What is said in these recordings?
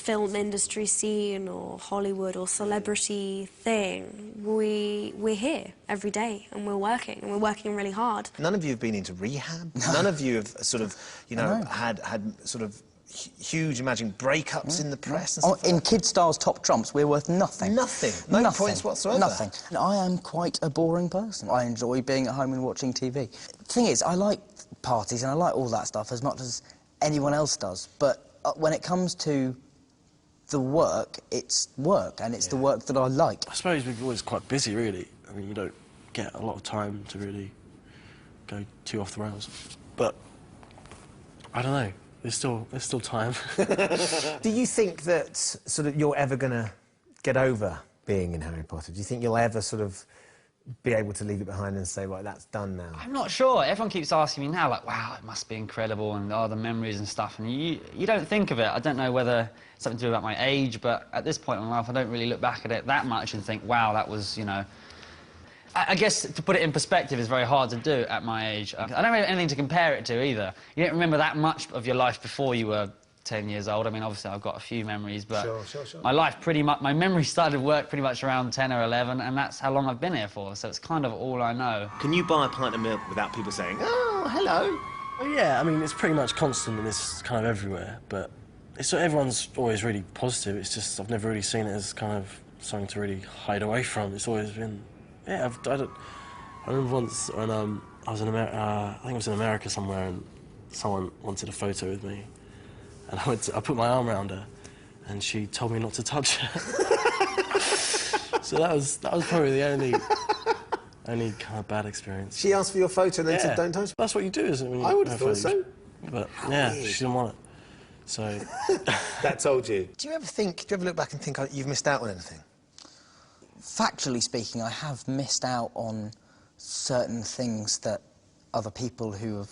film industry scene or Hollywood or celebrity thing. We're here every day and we're working really hard. None of you have been into rehab. None of you have sort of, you know, had sort of huge, imagined breakups in the press and stuff. In Kid Star's Top Trumps, we're worth nothing. Nothing. No points whatsoever. Nothing. And I am quite a boring person. I enjoy being at home and watching TV. The thing is, I like parties and I like all that stuff as much as anyone else does, but when it comes to the work, it's work, and it's the work that I like. I suppose we're always quite busy, really. I mean, you don't get a lot of time to really go too off the rails. But I don't know. There's still time. Do you think that sort of you're ever going to get over being in Harry Potter? Do you think you'll ever sort of be able to leave it behind and say, right, that's done now? I'm not sure. Everyone keeps asking me now, like, wow, it must be incredible, and the memories and stuff, and you don't think of it. I don't know whether it's something to do about my age, but at this point in my life, I don't really look back at it that much and think, wow, that was, you know... I guess to put it in perspective is very hard to do at my age. I don't have anything to compare it to either. You don't remember that much of your life before you were 10 years old. I mean, obviously, I've got a few memories, but Sure. my life pretty much... My memory started work pretty much around 10 or 11, and that's how long I've been here for, so it's kind of all I know. Can you buy a pint of milk without people saying, oh, hello? Well, yeah, I mean, it's pretty much constant and it's kind of everywhere, but everyone's always really positive. It's just I've never really seen it as kind of something to really hide away from. It's always been... Yeah, I remember once when I was in America, I think I was in America somewhere, and someone wanted a photo with me, and I put my arm around her, and she told me not to touch her. So that was probably the only kind of bad experience. She asked for your photo and then said, don't touch me. That's what you do, isn't it? I would have thought so. But yeah, she didn't want it. So that told you. Do you ever look back and think you've missed out on anything? Factually speaking, I have missed out on certain things that other people who have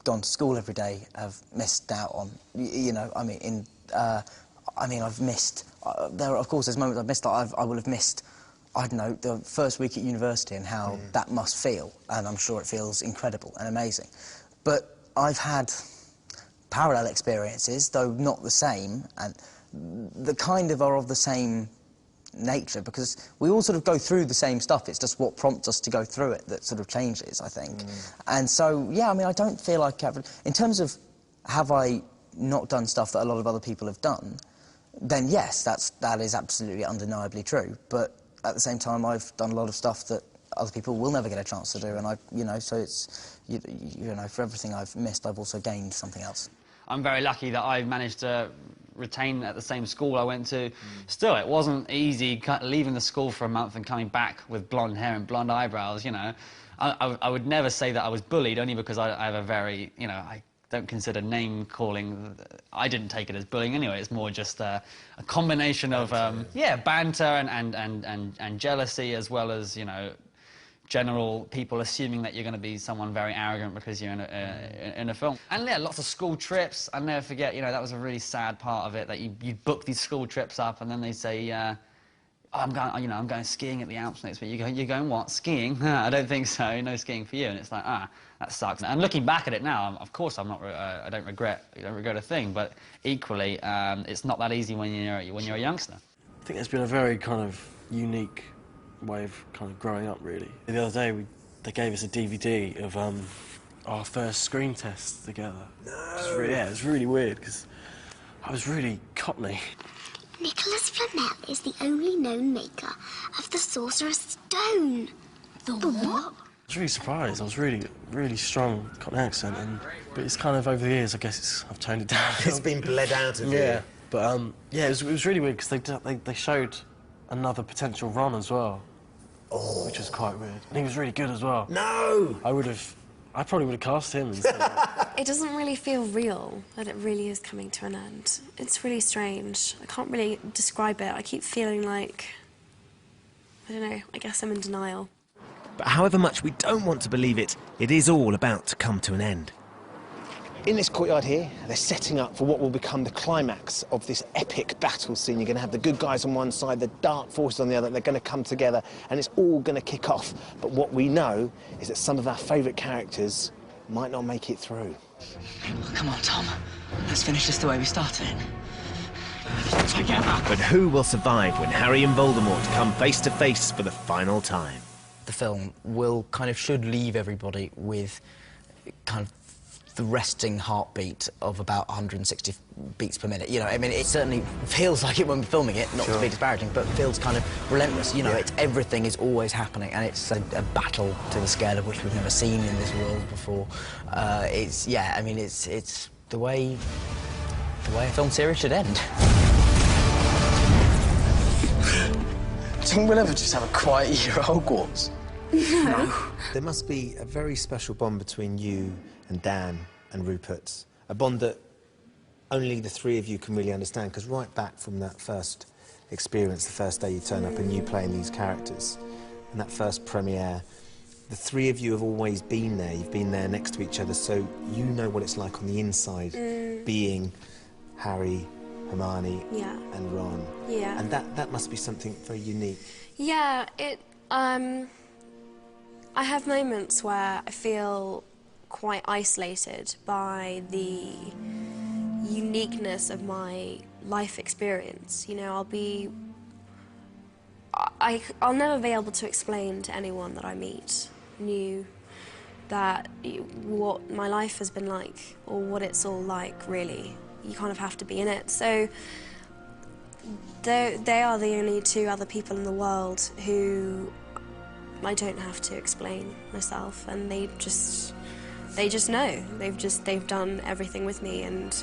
gone to school every day have missed out on. You know, I mean, I've missed... of course, there's moments I've missed. I will have missed, I don't know, the first week at university and how that must feel, and I'm sure it feels incredible and amazing. But I've had parallel experiences, though not the same, and the kind of are of the same nature, because we all sort of go through the same stuff. It's just what prompts us to go through it that sort of changes, I think. And so, yeah, I mean, I don't feel like... In terms of have I not done stuff that a lot of other people have done, then yes, that is absolutely undeniably true. But at the same time, I've done a lot of stuff that other people will never get a chance to do, and you know, so it's, you know, for everything I've missed, I've also gained something else. I'm very lucky that I managed to retain at the same school I went to. Still, it wasn't easy leaving the school for a month and coming back with blonde hair and blonde eyebrows, you know. I would never say that I was bullied, only because I have a very, you know, I don't consider name-calling... I didn't take it as bullying anyway. It's more just a combination of, yeah, banter and jealousy, as well as, you know, general people assuming that you're going to be someone very arrogant because you're in a film. And yeah, lots of school trips. I'll never forget, you know, that was a really sad part of it, that you book these school trips up and then they say, oh, I'm going skiing at the Alps next week. You're going what? Skiing? I don't think so. No skiing for you. And it's like, that sucks. And looking back at it now, of course, I don't regret a thing. But equally, it's not that easy when you're a youngster. I think it's been a very kind of unique way of kind of growing up, really. The other day, they gave us a DVD of our first screen test together. No. It was really weird, because I was really Cockney. Nicholas Flamel is the only known maker of the Sorcerer's Stone. The what? I was really surprised. I was really strong Cockney accent, but it's kind of over the years, I guess I've toned it down. It's been bled out of you. Yeah, but yeah, it was really weird, because they showed another potential Ron as well. Oh. Which was quite weird. And he was really good as well. No! I probably would have cast him instead. It doesn't really feel real, that it really is coming to an end. It's really strange. I can't really describe it. I keep feeling like... I don't know, I guess I'm in denial. But however much we don't want to believe it, it is all about to come to an end. In this courtyard here, they're setting up for what will become the climax of this epic battle scene. You're going to have the good guys on one side, the dark forces on the other. They're going to come together, and it's all going to kick off. But what we know is that some of our favourite characters might not make it through. Come on, Tom. Let's finish this the way we started. together. But who will survive when Harry and Voldemort come face to face for the final time? The film should leave everybody with kind of the resting heartbeat of about 160 beats per minute. You know, I mean, it certainly feels like it when we're filming it, not to be disparaging, but feels kind of relentless. You know, everything is always happening, and it's a battle to the scale of which we've never seen in this world before. It's the way a film series should end. Do you think we'll ever just have a quiet year at Hogwarts? No. There must be a very special bond between you and Dan and Rupert, a bond that only the three of you can really understand, because right back from that first experience, the first day you turn up and you playing these characters, and that first premiere, the three of you have always been there. You've been there next to each other, so you know what it's like on the inside, being Harry, Hermione and Ron. Yeah. And that must be something very unique. Yeah, I have moments where I feel quite isolated by the uniqueness of my life experience. You know, I'll never be able to explain to anyone that I meet new that what my life has been like or what it's all like, really. You kind of have to be in it. So they are the only two other people in the world who I don't have to explain myself, and they just know. They've done everything with me, and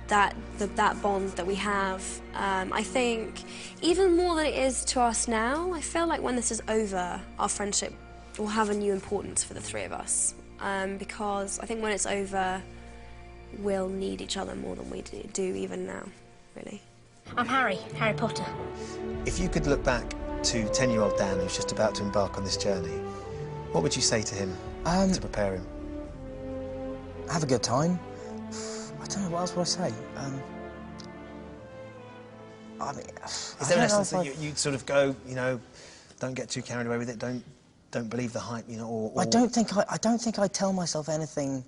that bond that we have, I think, even more than it is to us now, I feel like when this is over, our friendship will have a new importance for the three of us, because I think when it's over, we'll need each other more than we do even now, really. I'm Harry Potter. If you could look back to 10-year-old Dan, who's just about to embark on this journey, what would you say to him to prepare him? Have a good time. I don't know, what else would I say? I mean, is there an essence that you'd sort of go, you know, don't get too carried away with it, don't believe the hype, you know, or... I don't think I tell myself anything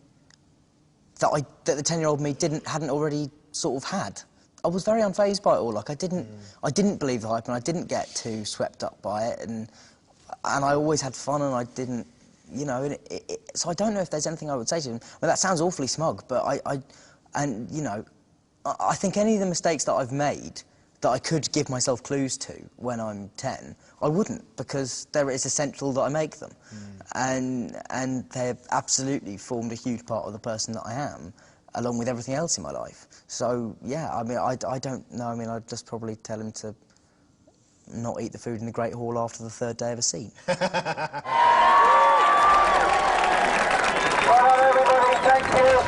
that the 10-year-old me hadn't already sort of had. I was very unfazed by it all. Like, I didn't believe the hype, and I didn't get too swept up by it, and I always had fun, and I didn't, you know. So I don't know if there's anything I would say to him. Well, that sounds awfully smug, but you know, I think any of the mistakes that I've made that I could give myself clues to when I'm 10, I wouldn't, because it's essential that I make them, and they've absolutely formed a huge part of the person that I am, along with everything else in my life. So, yeah, I mean, I don't know. I mean, I'd just probably tell him to not eat the food in the Great Hall after the third day of a scene. Well done, everybody. Thank you.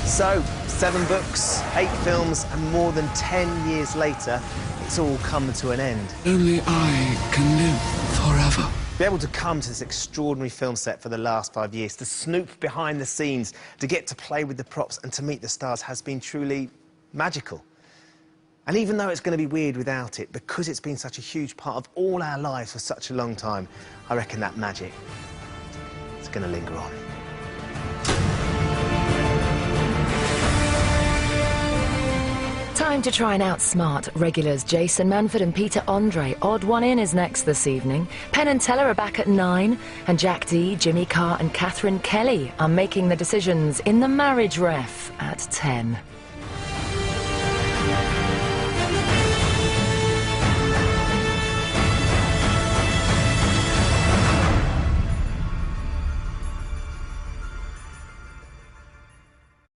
So, 7 books, 8 films, and more than 10 years later, it's all come to an end. Only I can live forever. To be able to come to this extraordinary film set for the last 5 years, to snoop behind the scenes, to get to play with the props and to meet the stars has been truly magical. And even though it's going to be weird without it, because it's been such a huge part of all our lives for such a long time, I reckon that magic is going to linger on. Time to try and outsmart regulars Jason Manford and Peter Andre. Odd One In is next this evening. Penn and Teller are back at 9, and Jack Dee, Jimmy Carr and Catherine Kelly are making the decisions in The Marriage Ref at 10.